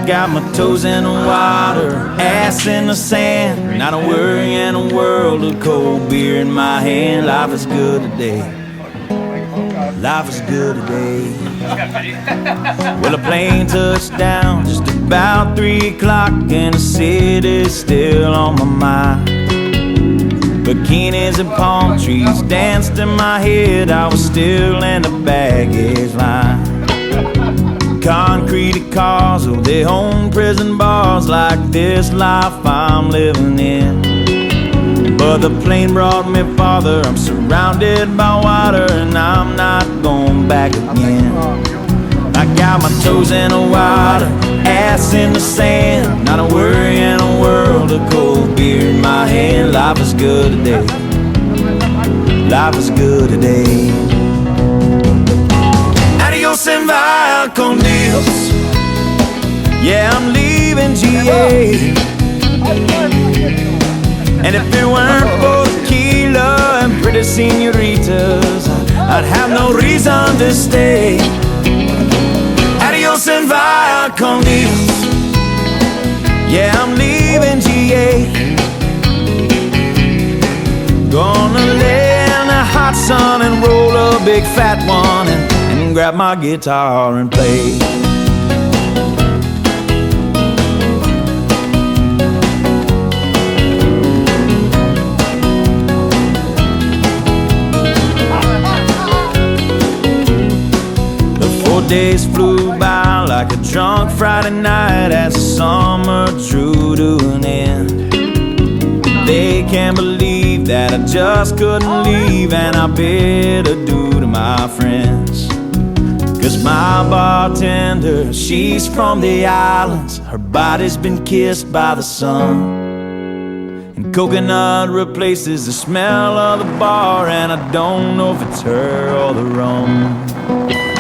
got my toes in the water, ass in the sand, not a worry in a world of cold beer in my hand. Life is good today. Life is good today. Well, a plane touched down just about 3 o'clock, and the city's still on my mind. Bikinis and palm trees danced in my head. I was still in the baggage line. Concrete cars, oh, they own prison bars, like this life I'm living in. But the plane brought me farther. I'm surrounded by water, and I'm not going back again. I got my toes in the water, ass in the sand, not a worry in a world of cold beer in my hand. Life is good today. Life is good today. Adios and vaya con Dios. Yeah, I'm leaving GA. And if it weren't for tequila and pretty senoritas, I'd have no reason to stay. Adios and vaya con Dios. Yeah, I'm leaving GA. Gonna lay in the hot sun and roll a big fat one, and grab my guitar and play. The 4 days flew by like a drunk Friday night as the summer drew to an end. They can't believe that I just couldn't leave, and I bid adieu to my friends. 'Cause my bartender, she's from the islands. Her body's been kissed by the sun, and coconut replaces the smell of the bar, and I don't know if it's her or the rum.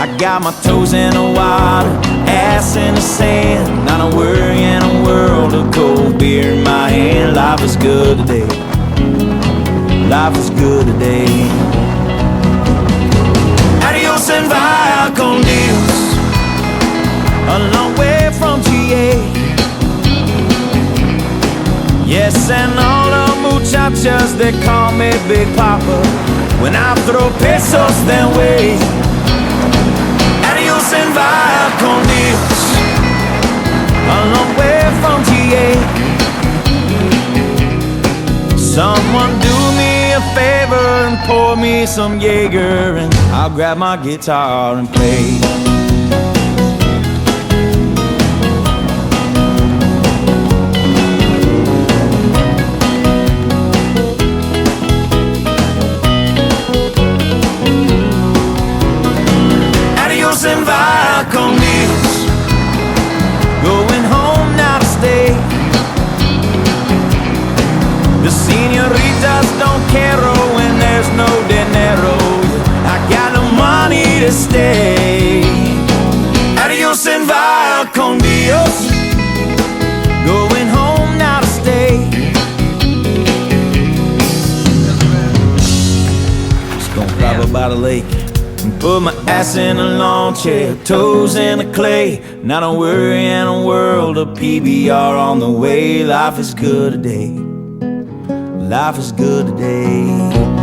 I got my toes in the water, ass in the sand, not a worry in a world of cold beer in my hand. Life is good today. Life is good today. Adios and vaya con Dios. A long way from GA. Yes, and all the muchachas, they call me Big Papa when I throw pesos their way. Adios and vaya con Dios. A long way from GA. Someone do me a favor and pour me some Jaeger, and I'll grab my guitar and play. Adios and vaya con Dios. Going home now to stay. The senoritas don't care when there's no dinero. I got no money to stay. Adios and vaya con Dios. Going home now to stay. Just gonna pop up by the lake and put my ass in a lawn chair, toes in the clay, not a worry in a world of PBR on the way. Life is good today. Life is good today.